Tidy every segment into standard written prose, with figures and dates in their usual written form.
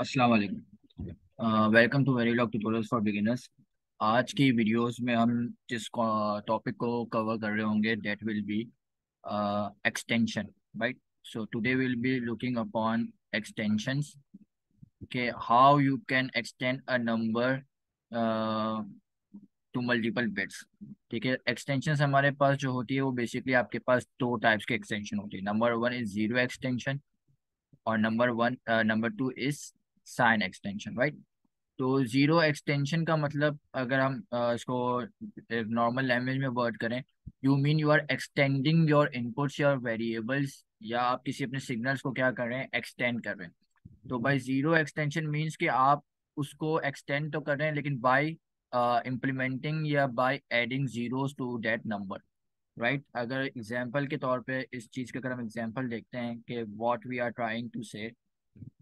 अस्सलाम वालेकुम। Welcome to Verilog tutorials for beginners. आज की वीडियोस में हम जिस टॉपिक को कवर कर रहे होंगे that will be extension, right. So today will be looking upon extensions के how you can extend a number to multiple bits. ठीक है, एक्सटेंशन हमारे पास जो होती है वो बेसिकली आपके पास दो टाइप्स के एक्सटेंशन होती है। Number one is zero extension और number two is sign extension, right. तो जीरो एक्सटेंशन का मतलब अगर हम इसको एक नॉर्मल लैंग्वेज में वर्ड करें, you mean you are extending your inputs your variables, या आप किसी अपने सिग्नल्स को क्या कर रहे हैं, एक्सटेंड कर रहे हैं। तो बाय जीरो एक्सटेंशन मीन्स कि आप उसको एक्सटेंड तो कर रहे हैं लेकिन बाय इम्प्लीमेंटिंग या by adding zeros to that number, right. अगर एग्जांपल के तौर पे इस चीज़ के अगर हम एग्जांपल देखते हैं कि what we are trying to say,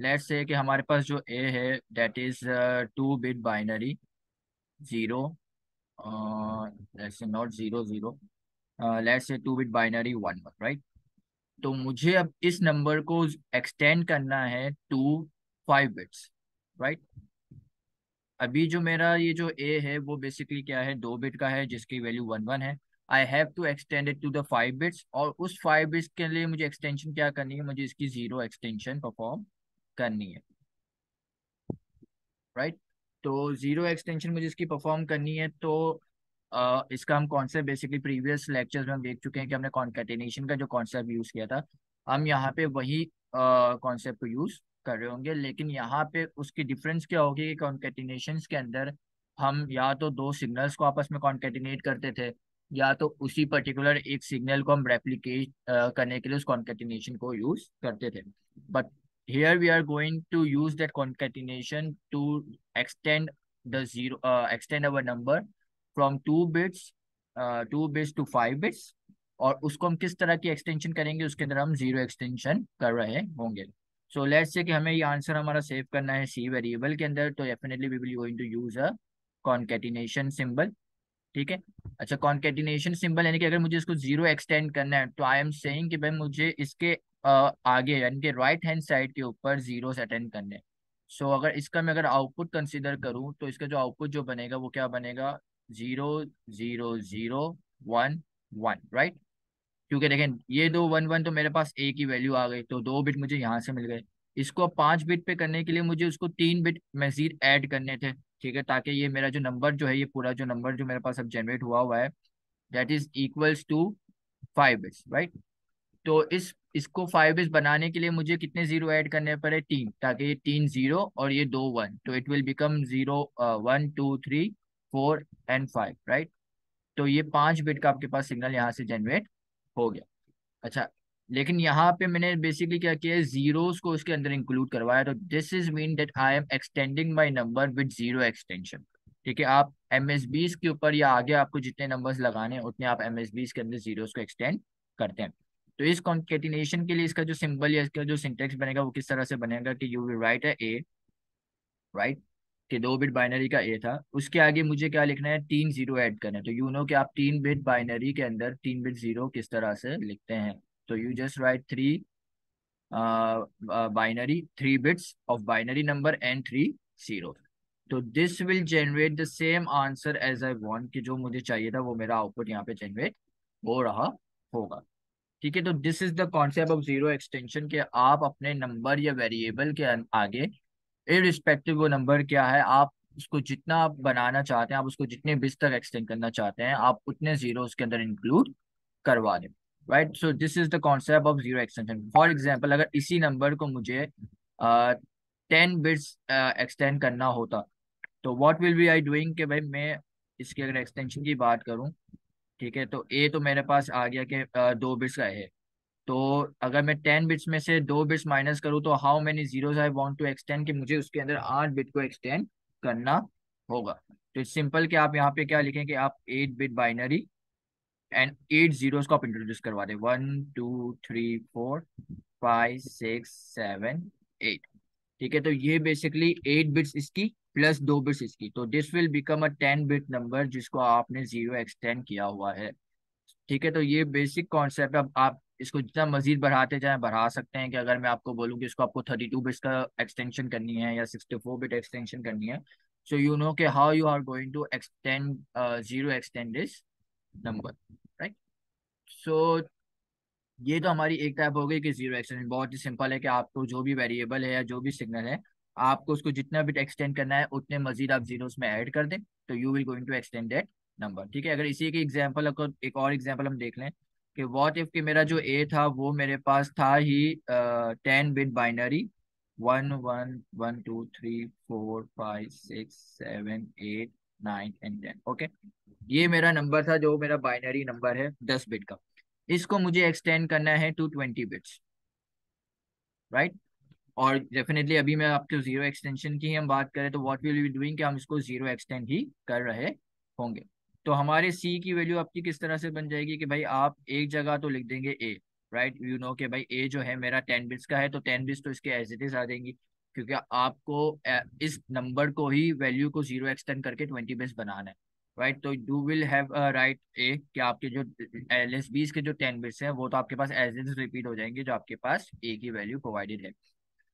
let's say कि हमारे पास जो ए है that is two bit binary zero, let's say not zero zero, let's say two bit binary one one, right. तो मुझे अब इस नंबर को एक्सटेंड करना है टू फाइव बिट्स, राइट। अभी जो मेरा ये जो ए है वो बेसिकली क्या है, दो बिट का है जिसकी वैल्यू वन वन है। I have to extend it to the five bits, और उस फाइव बिट्स के लिए मुझे एक्सटेंशन क्या करनी है, मुझे इसकी जीरो एक्सटेंशन परफॉर्म करनी है, राइट। तो जीरो एक्सटेंशन मुझे इसकी परफॉर्म करनी है। तो इसका हम कॉन्सेप्ट बेसिकली प्रीवियस लेक्चर्स में हम देख चुके हैं कि हमने कॉन्केटिनेशन का जो कॉन्सेप्ट यूज किया था, हम यहाँ पे वही कॉन्सेप्ट को यूज कर रहे होंगे। लेकिन यहाँ पे उसकी डिफरेंस क्या होगी कि कॉन्केटिनेशन के अंदर हम या तो दो सिग्नल्स को आपस में कॉन्केटिनेट करते थे, या तो उसी पर्टिकुलर एक सिग्नल को हम रेप्लिकेट करने के लिए उस कॉन्केटिनेशन को यूज करते थे। But here we are going to use that concatenation to extend extend our number from two bits to five bits। और उसको हम किस तरह की एक्सटेंशन करेंगे, उसके अंदर हम जीरो एक्सटेंशन कर रहे होंगे। सो लेट्स से कि हमें ये आंसर हमारा सेव करना है सी वेरिएबल के अंदर, तो definitely we will going to use a concatenation symbol. ठीक है। अच्छा, कॉन्केटिनेशन सिंबल यानी कि अगर मुझे इसको जीरो एक्सटेंड करना है तो आई एम सेइंग कि भाई मुझे इसके आगे यानी कि राइट हैंड साइड के ऊपर जीरो अटेंड करने हैं। सो अगर इसका मैं अगर आउटपुट कंसीडर करूं तो इसका जो आउटपुट जो बनेगा वो क्या बनेगा, zero zero zero one one, right. क्योंकि देखें ये दो वन वन तो मेरे पास ए की वैल्यू आ गई, तो दो बिट मुझे यहाँ से मिल गए। इसको पांच बिट पे करने के लिए मुझे उसको तीन बिट मजीद ऐड करने थे, ठीक है, ताकि ये मेरा जो नंबर जो है, ये पूरा जो नंबर जो मेरे पास अब जनरेट हुआ हुआ है that is equals to five bits, right. तो इसको फाइव बिट्स बनाने के लिए मुझे कितने जीरो ऐड करने पड़े, तीन, ताकि ये तीन जीरो और ये दो वन, तो it will become zero one two three four and five, right. तो ये पांच बिट का आपके पास सिग्नल यहाँ से जनरेट हो गया। अच्छा, लेकिन यहाँ पे मैंने बेसिकली क्या किया है, जीरोस को उसके अंदर इंक्लूड करवाया, तो this is mean that I am extending my number with zero extension. ठीक है, आप एमएसबीस के ऊपर या आगे आपको जितने नंबर्स लगाने हैं उतने आप एमएसबीस के अंदर जीरोस को एक्सटेंड करते हैं। तो इस कॉन्केटिनेशन के लिए इसका जो सिंबल या इसका जो सिंटेक्स बनेगा वो किस तरह से बनेगा कि you will write A, right, कि दो बिट बाइनरी का ए था, उसके आगे मुझे क्या लिखना है, तीन जीरो ऐड करना है। तो यू नो कि आप तीन बिट बाइनरी के अंदर तीन बिट जीरो किस तरह से लिखते हैं। तो you just write three binary, three bits of binary number and three zero. तो this will generate the same answer as I want, कि जो मुझे चाहिए था वो मेरा आउटपुट यहाँ पे जनरेट हो रहा होगा। ठीक है, तो this is the concept of zero extension, के आप अपने नंबर या वेरिएबल के आगे इरिस्पेक्टिव वो नंबर क्या है, आप उसको जितना आप बनाना चाहते हैं, आप उसको जितने बिट्स तक एक्सटेंड करना चाहते हैं, आप उतने जीरो उसके अंदर इंक्लूड करवा दें, right. So this is the concept of zero extension. For example अगर इसी नंबर को मुझे टेन बिट्स एक्सटेंड करना होता, तो what will be I doing कि भाई मैं इसकी अगर एक्सटेंशन की बात करूं, ठीक है, तो ए तो मेरे पास आ गया कि दो बिट्स का है। तो अगर मैं टेन बिट्स में से दो बिट्स माइनस करूँ तो how many zeros I want to extend, कि मुझे उसके अंदर आठ बिट को एक्सटेंड करना होगा। तो इट्स सिंपल कि आप यहाँ पे क्या लिखें कि आप eight bit binary and eight zeros को आप इंट्रोड्यूस करवा दें, one two three four five six seven eight. ठीक है, तो ये बेसिकली एट बिट्स इसकी प्लस दो बिट्स इसकी, तो this will become a ten bit number जिसको आपने जीरो एक्सटेंड किया हुआ है। ठीक है, तो ये बेसिक कॉन्सेप्ट। अब आप इसको जितना मजीद बढ़ाते जाएं बढ़ा सकते हैं, कि अगर मैं आपको बोलूँ कि इसको आपको 32 बिट्स का एक्सटेंशन करनी है या 64 बिट एक्सटेंशन करनी है, सो यू नो कि how you are going to extend zero extend this number, right. So ये तो हमारी एक टाइप हो गई कि जीरो एक्सटेंशन बहुत ही सिंपल है, कि आपको जो भी वेरिएबल है या जो भी सिग्नल है, आपको उसको जितना बिट एक्सटेंड करना है उतने मजीद आप जीरोस में ऐड कर दें, तो you will going to extend that number. ठीक है, अगर इसी की एग्जांपल, अगर एक और एग्जांपल हम देख लें कि व्हाट इफ कि मेरा जो ए था वो मेरे पास था ही 10 बिट बाइनरी, 1 1 1 2 3 4 5 6 7 8 9 एंड 10। ओके, ये मेरा नंबर था जो मेरा बाइनरी नंबर है 10 बिट का। इसको मुझे एक्सटेंड करना है टू 20 बिट्स, राइट। और डेफिनेटली अभी मैं आपके जीरो एक्सटेंशन की ही हम बात करें तो व्हाट विल बी डूइंग कि हम इसको जीरो एक्सटेंड ही कर रहे होंगे। तो हमारे सी की वैल्यू आपकी किस तरह से बन जाएगी कि भाई आप एक जगह तो लिख देंगे ए, राइट, यू नो कि भाई ए जो है मेरा 10 बिट्स का है, तो 10 बिट्स तो इसके एज इट इज आ देंगी, क्योंकि आपको इस नंबर को ही वैल्यू को जीरो एक्सटेंड करके 20 बिट्स बनाना है, राइट। तो यू विल हैव राइट ए कि आपके जो एल एस बीस के जो 10 बिट्स हैं वो तो आपके पास एज इट इज रिपीट हो जाएंगे, जो आपके पास ए की वैल्यू प्रोवाइडेड है।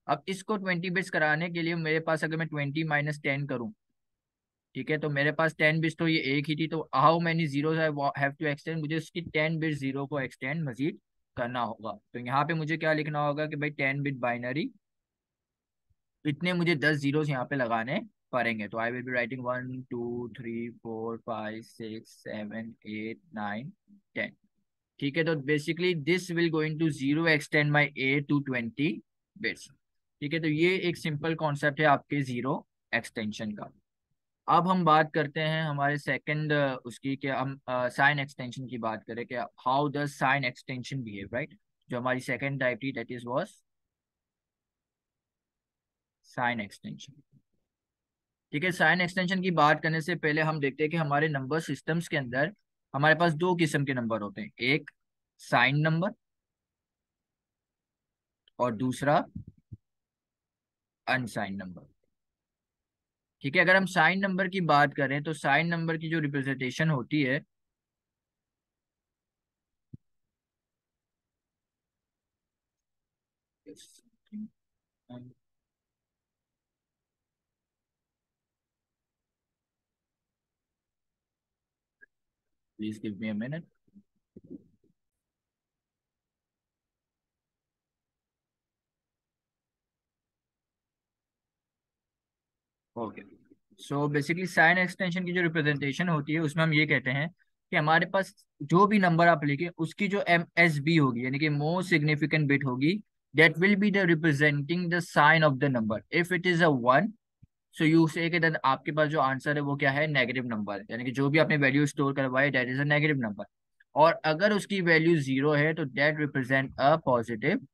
अब इसको 20 बिट्स कराने के लिए मेरे पास अगर मैं 20 - 10 करूं, ठीक है, तो मेरे पास 10 बिट्स तो ये एक ही थी, तो how many zeros I have to extend, मुझे इसकी 10 बिट जीरो को एक्सटेंड मजीद करना होगा। तो यहाँ पे मुझे क्या लिखना होगा कि भाई 10 बिट बाइनरी, इतने मुझे 10 जीरोस यहाँ पे लगाने पड़ेंगे। तो आई विल बी राइटिंग 1 2 3 4 5 6 7 8 9 10। ठीक है, तो basically this will going to zero extend my A to 20 bits. ठीक है, तो ये एक सिंपल कॉन्सेप्ट है आपके जीरो एक्सटेंशन का। अब हम बात करते हैं हमारे सेकंड उसकी, कि हम साइन एक्सटेंशन की बात करें कि how does sign extension behave, right. जो हमारी सेकंड टाइप थी that is was sign extension. ठीक है, साइन एक्सटेंशन की बात करने से पहले हम देखते हैं कि हमारे नंबर सिस्टम्स के अंदर हमारे पास दो किस्म के नंबर होते हैं, एक साइन नंबर और दूसरा अनसाइन नंबर। ठीक है, अगर हम साइन नंबर की बात करें तो साइन नंबर की जो रिप्रेजेंटेशन होती है, please give me a minute. Okay, so basically sign extension की जो रिप्रेजेंटेशन होती है उसमें हम ये कहते हैं कि हमारे पास जो भी नंबर आप लिखे उसकी जो एम एस बी होगी, यानी कि मोस्ट सिग्निफिकेंट बिट होगी, that will be the representing the sign of the number. If it is a 1, so you say कि then आपके पास जो आंसर है वो क्या है, नेगेटिव नंबर है, यानी कि जो भी आपने वैल्यू स्टोर करवाई that is a negative number. और अगर उसकी वैल्यू जीरो है तो that represent a positive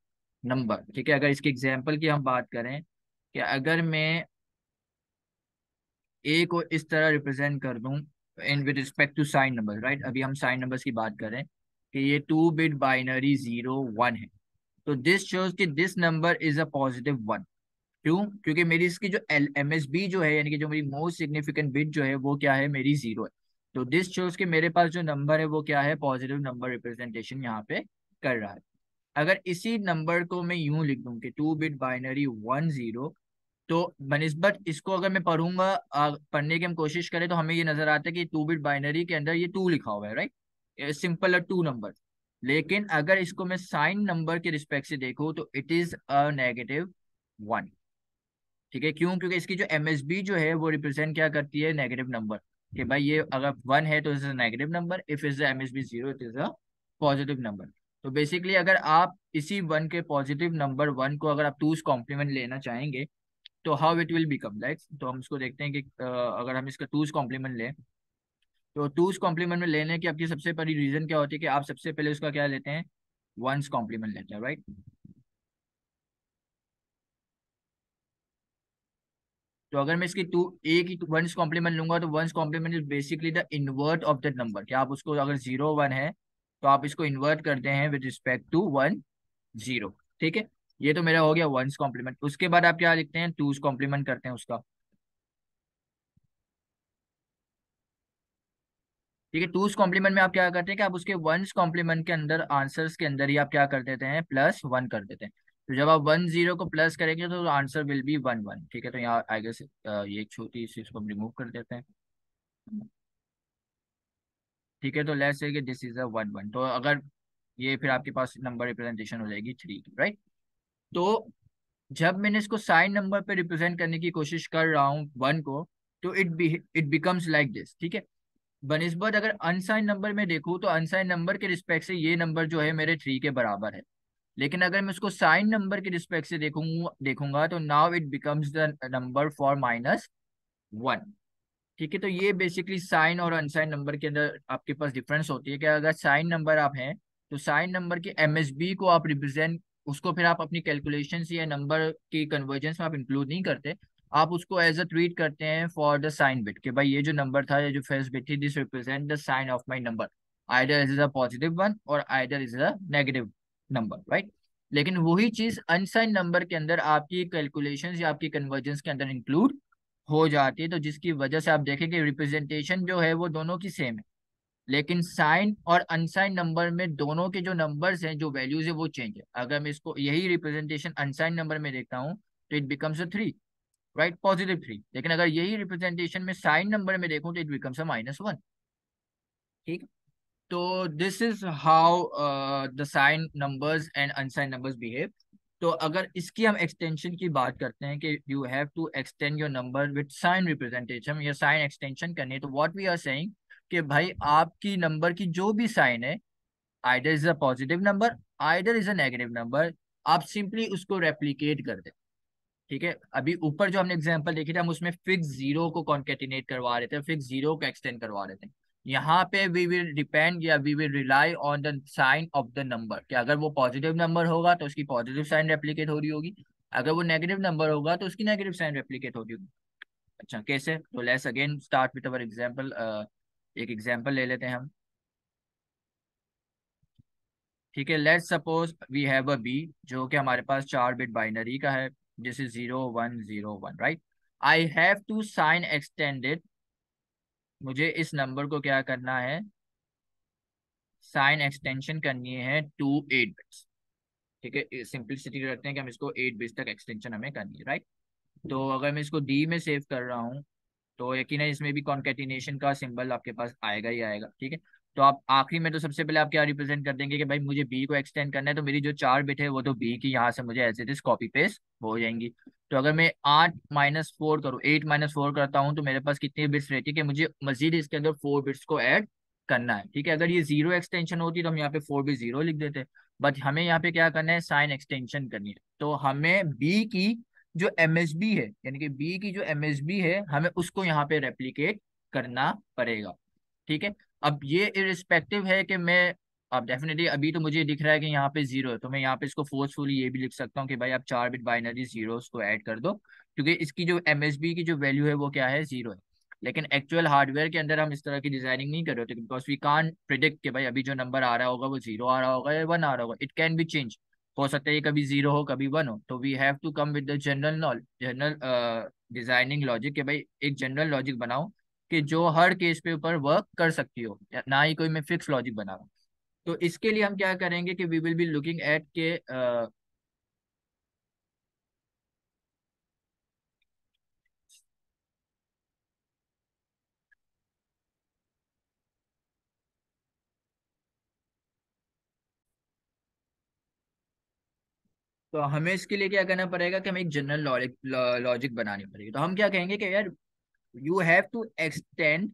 number. ठीक है, अगर इसके एग्जांपल की हम बात करें कि अगर मैं ए को इस तरह रिप्रेजेंट कर दूं in with respect to sign number, right, अभी हम साइन नंबर्स की बात करें कि ये 2 बिट बाइनरी 0 1 है, तो दिस शोज कि this number is a positive 1। क्यों? क्योंकि मेरी इसकी जो एल एम एस बी जो है, यानी कि जो मेरी मोस्ट सिग्निफिकेंट बिट जो है वो क्या है, मेरी जीरो है। तो दिस शोज कि मेरे पास जो नंबर है वो क्या है, पॉजिटिव नंबर रिप्रेजेंटेशन यहाँ पे कर रहा है। अगर इसी नंबर को मैं यूं लिख दूं कि 2 बिट बाइनरी 1 0, तो बनिस्बत इसको अगर मैं पढ़ूंगा, पढ़ने की हम कोशिश करें तो हमें ये नजर आता है कि 2 बिट बाइनरी के अंदर ये 2 लिखा हुआ है, राइट, सिंपल है 2 नंबर। लेकिन अगर इसको मैं साइन नंबर के रिस्पेक्ट से देखूं तो इट इज अ -1। ठीक है, क्यों? क्योंकि इसकी जो एमएसबी जो है वो रिप्रेजेंट क्या करती है, नेगेटिव नंबर, कि भाई ये अगर 1 है तो is a negative number, if is MSB 0 it is a positive number. तो बेसिकली अगर आप इसी 1 के पॉजिटिव नंबर 1 को अगर आप 2's कॉम्प्लीमेंट लेना चाहेंगे तो how it will become, like, तो हम इसको देखते हैं कि अगर हम इसका 2's कॉम्प्लीमेंट लें, तो 2's कॉम्प्लीमेंट में लेने की आपकी सबसे बड़ी रीजन क्या होती है कि आप सबसे पहले उसका क्या लेते हैं, 1's कॉम्प्लीमेंट लेते हैं, राइट। तो अगर मैं इसकी टू ए की 1's कॉम्प्लीमेंट लूंगा तो 1's complement is basically the invert of that number, कि आप उसको अगर 0 1 है तो आप इसको इन्वर्ट करते हैं विद रिस्पेक्ट टू 1 0। ठीक है, ये तो मेरा हो गया 1's कॉम्प्लीमेंट। उसके बाद आप क्या लिखते हैं, 2's कॉम्प्लीमेंट करते हैं उसका। ठीक है, टूस कॉम्प्लीमेंट में आप क्या करते हैं कि आप उसके वंस कॉम्प्लीमेंट के अंदर, आंसर्स के अंदर ही आप क्या कर देते हैं, +1 कर देते हैं। तो जब आप 1 0 को प्लस करेंगे तो आंसर विल बी 1 1। ठीक है, तो यहाँ आई गेस ये एक छोटी सी इसको रिमूव कर देते हैं। ठीक है, तो लेट्स से कि दिस इज अ 1 1, तो अगर ये फिर आपके पास नंबर रिप्रेजेंटेशन हो जाएगी 3 की, राइट। तो जब मैंने इसको साइन नंबर पे रिप्रेजेंट करने की कोशिश कर रहा हूँ 1 को, तो इट बिकम्स लाइक दिस। ठीक है, बनिस्बत अगर अनसाइन नंबर में देखूँ तो अनसाइन नंबर के रिस्पेक्ट से ये नंबर जो है मेरे 3 के बराबर है। लेकिन अगर मैं उसको साइन नंबर के रिस्पेक्ट से देखूंगा तो now it becomes the number for -1। ठीक है, तो ये बेसिकली साइन और अनसाइन नंबर के अंदर आपके पास डिफरेंस होती है कि अगर साइन नंबर आप हैं तो साइन नंबर के एमएसबी को आप रिप्रेजेंट, उसको फिर आप अपनी कैलकुलेशन या नंबर की कन्वर्जेंस में आप इंक्लूड नहीं करते। आप उसको एज अ ट्रीट करते हैं फॉर द साइन बिट, कि भाई ये जो नंबर था, ये जो फर्स्ट बिट थी, this represent the sign of my number, either is a positive one और either is a negative number, right. लेकिन वही चीज अनसाइन नंबर के अंदर आपकी कैलकुलेशन या आपकी कन्वर्जेंस के अंदर इंक्लूड हो जाती है, तो जिसकी वजह से आप देखें कि रिप्रेजेंटेशन जो है वो दोनों की सेम है। लेकिन साइन और अनसाइन नंबर में दोनों के जो नंबर्स हैं, जो वैल्यूज है, वो चेंज है। अगर मैं इसको यही रिप्रेजेंटेशन अनसाइन नंबर में देखता हूँ तो इट बिकम्स अ 3, राइट, +3। लेकिन अगर यही रिप्रेजेंटेशन में साइन नंबर में देखूं तो इट बिकम्स अ -1। ठीक, तो this is how the sign numbers and unsign numbers behave. तो अगर इसकी हम एक्सटेंशन की बात करते हैं कि you have to extend your number with sign representation या साइन एक्सटेंशन करनी है, तो व्हाट वी आर सेइंग कि भाई आपकी नंबर की जो भी साइन है, either is a positive number, either is a negative number, आप सिंपली उसको रेप्लिकेट कर दे। ठीक है, अभी ऊपर जो हमने एग्जांपल देखी थी, हम उसमें फिक्स जीरो को कॉन्केटिनेट करवा रहे थे, फिक्स जीरो को एक्सटेंड करवा रहे थे। यहाँ पे वी विल डिपेंड या we will rely on the sign of the number, कि अगर वो पॉजिटिव नंबर होगा तो उसकी पॉजिटिव साइन रेप्लिकेट हो रही होगी, अगर वो नेगेटिव नंबर होगा तो उसकी नेगेटिव साइन रेप्लिकेट हो रही होगी। अच्छा, कैसे? तो let's again start with our example. एक एग्जांपल ले लेते हैं हम। ठीक है, let's suppose we have a B, जो कि हमारे पास 4 बिट बाइनरी का है, this is 0 1 0 1, right. I have to sign extended, मुझे इस नंबर को क्या करना है, साइन एक्सटेंशन करनी है टू 8 बिट्स। ठीक है, सिंपलिसिटी रखते हैं कि हम इसको 8 बिट्स तक एक्सटेंशन हमें करनी है, राइट। तो अगर मैं इसको डी में सेव कर रहा हूँ तो यकीन है इसमें भी कॉन्केटिनेशन का सिंबल आपके पास आएगा ही आएगा। ठीक है, तो आप आखिरी में तो सबसे पहले आप क्या रिप्रेजेंट कर देंगे कि भाई मुझे बी को एक्सटेंड करना है, तो मेरी जो 4 बिट है वो तो बी की यहाँ से मुझे as it is copy paste हो जाएंगी। तो अगर मैं 8 - 4 करूँ, 8 - 4 करता हूँ, तो मेरे पास कितनी बिट्स रहती है कि मुझे मजीद इसके अंदर 4 बिट्स को ऐड करना है। ठीक है, अगर ये जीरो एक्सटेंशन होती तो हम यहाँ पे 4 भी 0 लिख देते, बट हमें यहाँ पे क्या करना है, साइन एक्सटेंशन करनी है। तो हमें बी की जो एमएसबी है, यानी कि बी की जो एमएसबी है, हमें उसको यहाँ पे रेप्लिकेट करना पड़ेगा। ठीक है, अब ये इरिस्पेक्टिव है कि मैं, अब डेफिनेटली अभी तो मुझे दिख रहा है कि यहाँ पे 0 है, तो मैं यहाँ पे इसको फोर्सफुली ये भी लिख सकता हूँ कि भाई आप 4 बिट बाइनरी जीरोस को ऐड कर दो, क्योंकि इसकी जो एमएसबी की जो वैल्यू है वो क्या है, 0 है। लेकिन एक्चुअल हार्डवेयर के अंदर हम इस तरह की डिजाइनिंग नहीं कर रहे होते, बिकॉज वी कान प्रिडिक्ट कि भाई अभी जो नंबर आ रहा होगा वो 0 आ रहा होगा या 1 आ रहा होगा, इट कैन बी चेंज। हो सकता है ये कभी 0 हो कभी 1 हो, तो we have to come with the general knowledge, general designing logic, कि भाई एक जनरल लॉजिक बनाओ कि जो हर केस पे ऊपर वर्क कर सकती हो, ना ही कोई मैं फिक्स लॉजिक बना रहा हूँ। तो इसके लिए हम क्या करेंगे कि we will be looking at के तो हमें इसके लिए क्या करना पड़ेगा कि हमें एक जनरल लॉजिक लॉजिक बनानी पड़ेगी। तो हम क्या कहेंगे कि यार you have to extend,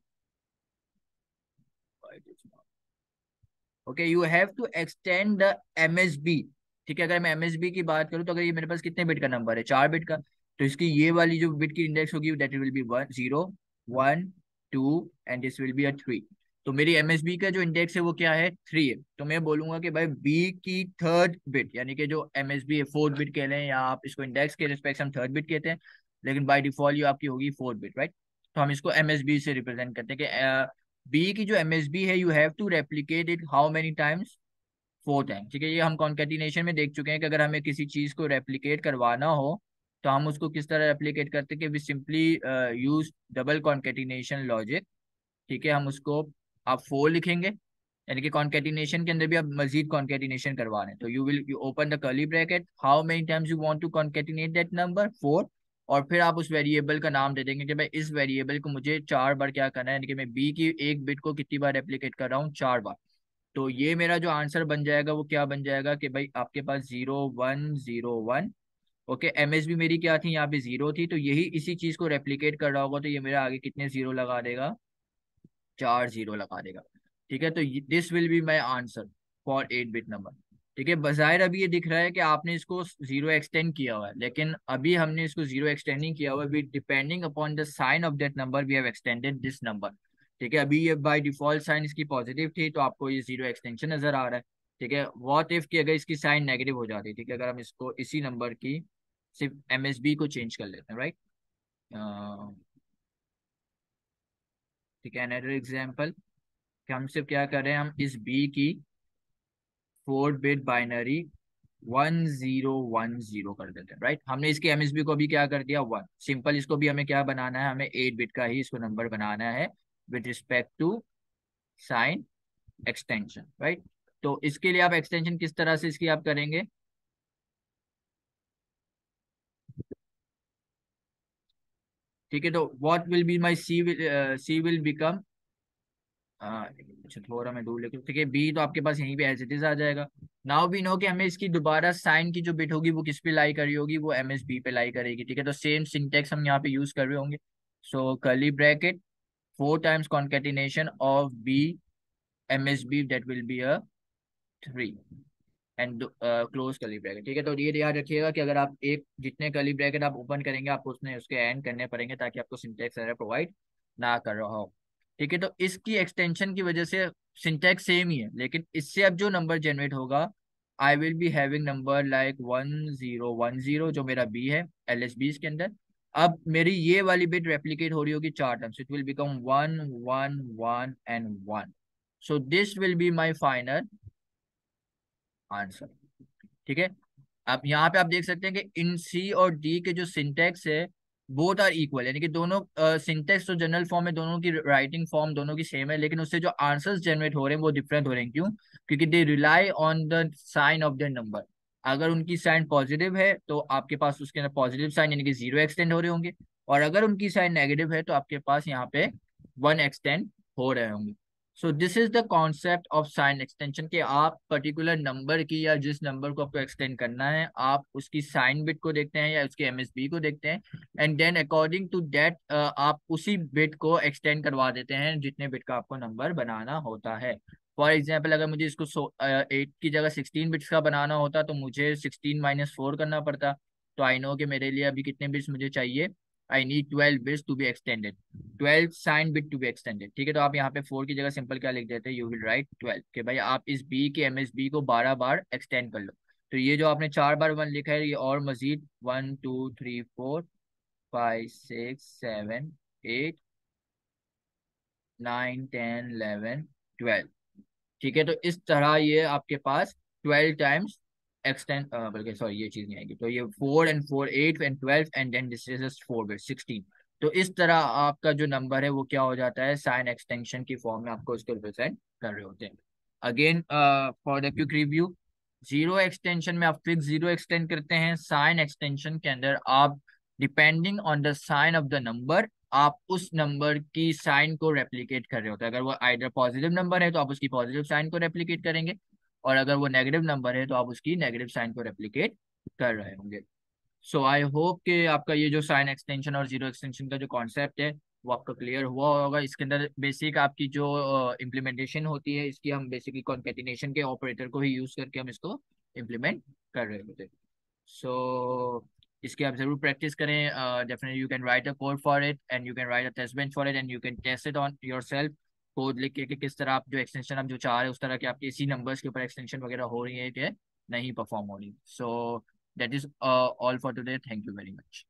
okay, you have to extend the MSB. ठीक है, अगर मैं एमएसबी की बात करूं तो अगर ये मेरे पास कितने बिट का नंबर है, 4 बिट का, तो इसकी ये वाली जो बिट की इंडेक्स होगी that will B 1 0 1 2 and this will be a 3। तो मेरी एमएसबी का जो इंडेक्स है वो क्या है, 3 है। तो मैं बोलूंगा कि भाई बी की थर्ड बिट, यानी कि जो एमएसबी है 4 बिट कह लें, या आप इसको इंडेक्स के रिस्पेक्ट हम 3rd बिट कहते हैं, लेकिन बाय डिफॉल्ट ये आपकी होगी 4 बिट, राइट। तो हम इसको एमएसबी से रिप्रेजेंट करते हैं कि बी की जो एमएसबी है, you have to replicate it how many times, 4 time. ठीक है, ये हम कॉन्केटिनेशन में देख चुके हैं कि अगर हमें किसी चीज को रेप्लिकेट करवाना हो तो हम उसको किस तरह रेप्लिकेट करते हैं कि we simply use double concatenation logic. ठीक है, हम उसको आप 4 लिखेंगे, यानी कि कॉन्केटिनेशन के अंदर भी आप मजीद कॉन्केटिनेशन करवा रहे हैं, तो you open the curly bracket, how many times you want to concatenate that number 4, और फिर आप उस वेरिएबल का नाम दे देंगे कि भाई इस वेरिएबल को मुझे 4 बार क्या करना है, यानी कि मैं बी की एक बिट को कितनी बार रेप्लिकेट कर रहा हूँ, 4 बार। तो ये मेरा जो आंसर बन जाएगा वो क्या बन जाएगा कि भाई आपके पास 0 1 0 1। ओके, एमएसबी मेरी क्या थी, यहाँ पे 0 थी, तो यही इसी चीज को रेप्लिकेट कर रहा होगा, तो ये मेरा आगे कितने 0 लगा देगा, 4 0 लगा देगा। ठीक है, तो this will be my answer for 8 bit number. ठीक है, बजायर अभी ये दिख रहा है कि आपने इसको 0 एक्सटेंड किया हुआ है, लेकिन अभी हमने इसको 0 एक्सटेंडिंग किया हुआ है, depending upon the sign of that number we have extended this number. ठीक है, अभी ये बाय डिफॉल्ट साइन इसकी पॉजिटिव थी, तो आपको ये 0 एक्सटेंशन नजर आ रहा है। ठीक है, व्हाट इफ कि अगर इसकी साइन नेगेटिव हो जाती है, ठीक है, अगर हम इसको इसी नंबर की सिर्फ एमएसबी को चेंज कर लेते हैं, राइट। ठीक है, अनदर एग्जांपल कि हम सिर्फ क्या कर रहे हैं, हम इस बी की 4 बिट बाइनरी 1010 कर देते हैं, राइट। हमने इसके एमएसबी को भी क्या कर दिया, 1। सिंपल, इसको भी हमें क्या बनाना है, हमें 8 बिट का ही इसको नंबर बनाना है with respect to sign extension, right. तो इसके लिए आप एक्सटेंशन किस तरह से इसकी आप करेंगे, ठीक है, तो what will be my C will become, अच्छा थोड़ा मैं दूर लेके, ठीक है, बी तो आपके पास यहीं पे एज इट इज आ जाएगा। नाउ वी नो कि हमें इसकी दोबारा साइन की जो बिट होगी वो किस पे लाई करी होगी, वो एम एस बी पे लाई करेगी। ठीक है, तो सेम सिंटेक्स हम यहाँ पे यूज कर रहे होंगे। So curly bracket 4 times concatenation of B M S B, that will be a 3 and close curly bracket. ठीक है, तो ये याद रखिएगा कि अगर आप एक जितने कर्ली ब्रैकेट आप ओपन करेंगे आपको उसने उसके एंड करने पड़ेंगे, ताकि आपको सिंटेक्स एरर प्रोवाइड ना कर रहा हो। ठीक है, तो इसकी एक्सटेंशन की वजह से सिंटेक्स सेम ही है, लेकिन इससे अब जो नंबर जनरेट होगा, I will be having number like 1010, जो मेरा बी है एल एस बी के अंदर। अब मेरी ये वाली बिट रेप्लीकेट हो रही होगी 4 times, it will become 1 1 1 and 1। So this will be my final answer. ठीक है, अब यहाँ पे आप देख सकते हैं कि इन सी और डी के जो सिंटेक्स है बोथ आर इक्वल, यानी कि दोनों सिंटेक्स तो जनरल फॉर्म है, दोनों की राइटिंग फॉर्म दोनों की सेम है, लेकिन उससे जो आंसर्स जनरेट हो रहे हैं वो डिफरेंट हो रहे हैं। क्यों? क्योंकि they rely on the sign of the number. अगर उनकी साइन पॉजिटिव है तो आपके पास उसके अंदर पॉजिटिव साइन यानी कि 0 एक्सटेंड हो रहे होंगे, और अगर उनकी साइन नेगेटिव है तो आपके पास यहाँ पे 1 एक्सटेंड हो रहे होंगे। So this is the concept of sine extension, कि आप पर्टिकुलर नंबर की या जिस नंबर को आपको एक्सटेंड करना है, आप उसकी साइन बिट को देखते हैं या उसके एमएसबी को देखते हैं, and then according to that आप उसी बिट को एक्सटेंड करवा देते हैं जितने बिट का आपको नंबर बनाना होता है। फॉर एग्जाम्पल, अगर मुझे इसको 8 की जगह 16 बिट्स का बनाना होता तो मुझे 16 - 4 करना पड़ता। तो आई नो कि मेरे लिए अभी कितने बिट्स मुझे चाहिए, I need 12 bits to be extended, 12 sign bit to be extended. ठीक है, तो आप यहाँ पे 4 की जगह सिंपल क्या लिख देते हैं, यू विल राइट 12, कि भाई आप इस बी के एमएसबी को 12 बार एक्सटेंड कर लो। तो ये जो आपने 4 बार 1 लिखा है, ये और मजीद 1 2 3 4 5 6 7 8 9 10 11 12। ठीक है, तो इस तरह ये आपके पास 12 टाइम्स एक्सटेंड, बल्कि सॉरी ये चीज नहीं आएगी, तो ये 4 and 4 8 and 12 and then this is 4 bit 16। तो इस तरह आपका जो नंबर है वो क्या हो जाता है, साइन एक्सटेंशन की फॉर्म में आपको इसको रिप्रेजेंट कर रहे होते हैं। Again for the quick review, 0 extension में आप फिक्स 0 एक्सटेंड करते हैं, साइन एक्सटेंशन के अंदर आप depending on the sign of the number आप उस नंबर की साइन को रेप्लिकेट कर रहे होते हैं। अगर वो आइदर पॉजिटिव नंबर है तो आप उसकी पॉजिटिव साइन को रेप्लिकेट करेंगे, और अगर वो नेगेटिव नंबर है तो आप उसकी नेगेटिव साइन को रेप्लिकेट कर रहे होंगे। सो आई होप कि आपका ये जो साइन एक्सटेंशन और 0 एक्सटेंशन का जो कॉन्सेप्ट है वो आपका क्लियर हुआ होगा। इसके अंदर बेसिक आपकी जो इम्प्लीमेंटेशन होती है इसकी, हम बेसिकली कॉन्केटिनेशन के ऑपरेटर को ही यूज करके हम इसको इम्प्लीमेंट कर रहे होते हैं। सो इसकी आप जरूर प्रैक्टिस करें। Definitely you can write a code for it and you can write a test bench for it and you can test it on yourself. Code लिख के कि किस तरह आप जो एक्सटेंशन आप जो चाह रहे हैं उस तरह के आपके इसी नंबर्स के ऊपर एक्सटेंशन वगैरह हो रही है कि नहीं परफॉर्म हो रही। सो that is all for today. Thank you very much.